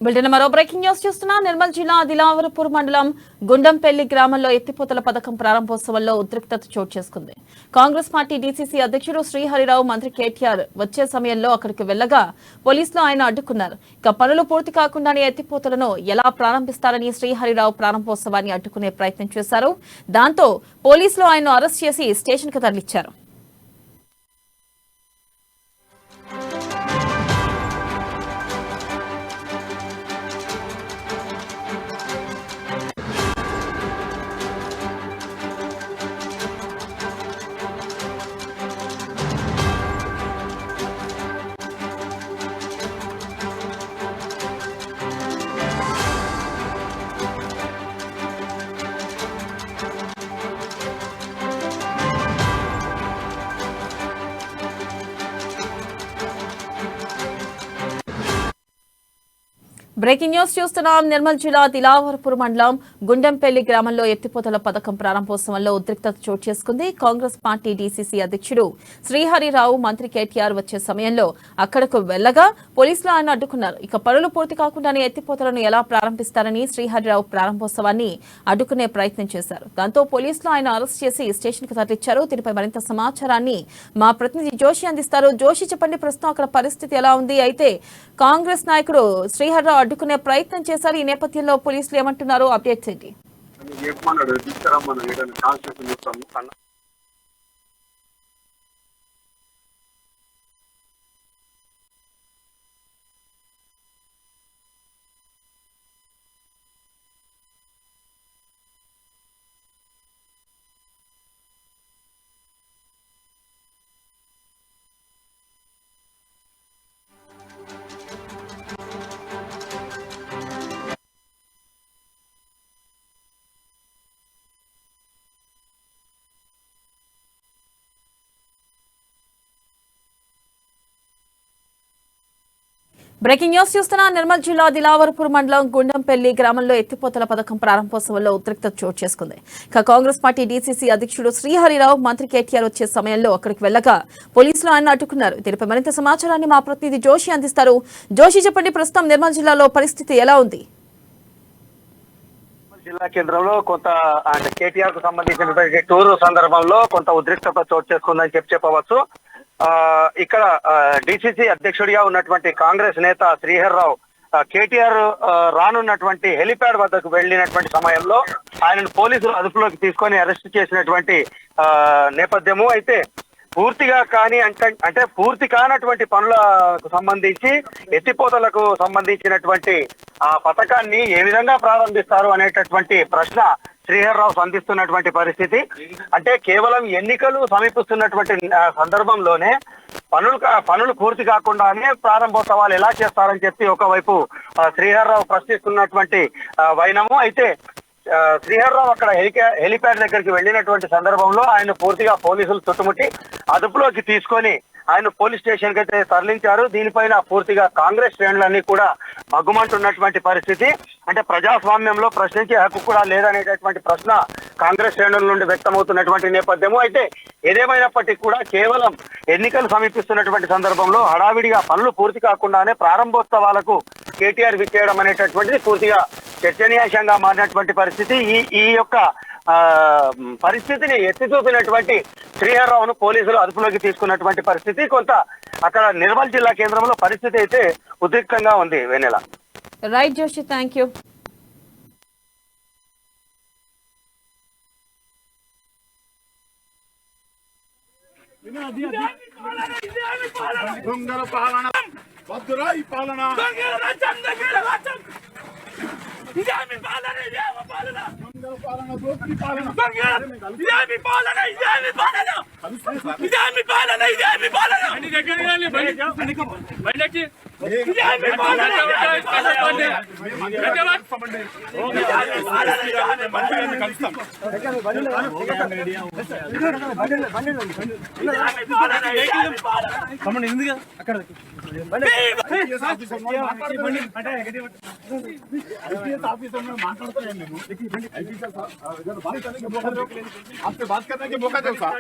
Bulletin మరో breaking news చూస్తున్నా. నిర్మల్ జిల్లా దిలావరపూర్ మండలం గుండంపల్లి గ్రామంలో ఎత్తిపోతల పథకం ప్రారంభోత్సవంలో ఉద్రిక్తత చోటు చేసుకుంది. కాంగ్రెస్ పార్టీ డీసీసీ అధ్యక్షుడు శ్రీహరిరావు మంత్రి కేటీఆర్ వచ్చే సమయంలో అక్కడికి వెళ్లగా పోలీసులు ఆయన అడ్డుకున్నారు. ఇక పనులు పూర్తి కాకుండానే ఎత్తిపోతలను ఎలా ప్రారంభిస్తారని శ్రీహరిరావు ప్రారంభోత్సవాన్ని అడ్డుకునే ప్రయత్నం చేశారు. దాంతో పోలీసులు ఆయన్ను అరెస్ట్ చేసి స్టేషన్ కు తరలించారు. బ్రేకింగ్ న్యూస్ చూస్తున్నాం. నిర్మల్ జిల్లా దిలావరపూర్ మండలం గుండంపల్లి గ్రామంలో ఎత్తిపోతల పథకం ప్రారంభోత్సవంలో ఉద్రిక్తత చోటు చేసుకుంది. కాంగ్రెస్ పార్టీ డీసీసీ అధ్యక్షుడు శ్రీహరిరావు మంత్రి కేటీఆర్ వచ్చే సమయంలో అక్కడకు వెళ్లగా పోలీసులు ఆయన అడ్డుకున్నారు. ఇక పనులు పూర్తి కాకుండానే ఎత్తిపోతలను ఎలా ప్రారంభిస్తారని శ్రీహరిరావు ప్రారంభోత్సవాన్ని అడ్డుకునే ప్రయత్నం చేశారు. దాంతో పోలీసులు ఆయన అరెస్ట్ చేసి స్టేషన్ కు తరలించారు. దీనిపై మరింత సమాచారాన్ని మా ప్రతినిధి జోషి అందిస్తారు. జోషి, చెప్పండి, ప్రస్తుతం అక్కడ పరిస్థితి ఎలా ఉంది? అయితే కాంగ్రెస్ నాయకుడు శ్రీహరిరావు అడ్డుకునే ప్రయత్నం చేశారు. ఈ నేపథ్యంలో పోలీసులు ఏమంటున్నారు? అప్డేట్స్ ఏంటి? బ్రేకింగ్ న్యూస్ చూస్తున్నా. నిర్మల్ జిల్లా దిలావరపూర్ మండలం గుండంపల్లి గ్రామంలో ఎత్తిపోతల పథకం ప్రారంభోత్సవంలో ఉద్రిక్తత చోటు చేసుకుంది. ఇక కాంగ్రెస్ పార్టీ డీసీసీ అధ్యక్షుడు శ్రీహరిరావు మంత్రి కేటీఆర్ వచ్చే సమయంలో అక్కడికి వెళ్లగా పోలీసులు ఆయన అడ్డుకున్నారు. దీనిపై మరింత సమాచారాన్ని మా ప్రతినిధి జోషి అందిస్తారు. జోషి, చెప్పండి, ప్రస్తుతం నిర్మల్ జిల్లాలో పరిస్థితి ఎలా ఉంది? జిల్లా కేంద్రంలో కొంత కేటీఆర్ కు సంబంధించినటువంటి టూరు సందర్భంలో కొంత ఉద్రిక్తత చోటు చేసుకుందని చెప్పవచ్చు. ఇక్కడ డిసిసి అధ్యక్షుడిగా ఉన్నటువంటి కాంగ్రెస్ నేత శ్రీహరిరావు కేటీఆర్ రానున్నటువంటి హెలిప్యాడ్ వద్దకు వెళ్లినటువంటి సమయంలో ఆయనను పోలీసులు అదుపులోకి తీసుకొని అరెస్ట్ చేసినటువంటి నేపథ్యము. అయితే పూర్తిగా కానీ అంటే పూర్తి కానటువంటి పనులకు సంబంధించి ఎత్తిపోతలకు సంబంధించినటువంటి ఆ పథకాన్ని ఏ విధంగా ప్రారంభిస్తారు అనేటటువంటి ప్రశ్న శ్రీహరిరావు సంధిస్తున్నటువంటి పరిస్థితి. అంటే కేవలం ఎన్నికలు సమీపిస్తున్నటువంటి సందర్భంలోనే పనులు పూర్తి కాకుండానే ప్రారంభోత్సవాలు ఎలా చేస్తారని చెప్పి ఒకవైపు శ్రీహరిరావు ప్రశ్నిస్తున్నటువంటి వైనము. అయితే శ్రీహరిరావు అక్కడ హెలిప్యాడ్ దగ్గరికి వెళ్ళినటువంటి సందర్భంలో ఆయన పూర్తిగా పోలీసులు చుట్టుముట్టి అదుపులోకి తీసుకొని ఆయన పోలీస్ స్టేషన్ కి అయితే తరలించారు. దీనిపైన పూర్తిగా కాంగ్రెస్ శ్రేణులన్నీ కూడా మగ్గుమంటున్నటువంటి పరిస్థితి. అంటే ప్రజాస్వామ్యంలో ప్రశ్నించే హక్కు కూడా లేదనేటటువంటి ప్రశ్న కాంగ్రెస్ శ్రేణుల నుండి వ్యక్తమవుతున్నటువంటి నేపథ్యము. అయితే ఏదేమైనప్పటికీ కూడా కేవలం ఎన్నికలు సమీపిస్తున్నటువంటి సందర్భంలో హడావిడిగా పనులు పూర్తి కాకుండానే ప్రారంభోత్సవాలకు కేటీఆర్ విచ్చేయడం అనేటటువంటిది పూర్తిగా చర్చనీయాంశంగా మారినటువంటి పరిస్థితి. ఈ యొక్క పరిస్థితిని ఎత్తి చూపినటువంటి శ్రీహరిరావును పోలీసులు అదుపులోకి తీసుకున్నటువంటి పరిస్థితి. కొంత అక్కడ నిర్మల్ జిల్లా కేంద్రంలో పరిస్థితి అయితే ఉద్రిక్తంగా ఉంది. Vennela. Right Joshi, thank you. आपसे बात करने के मौका दो साहब।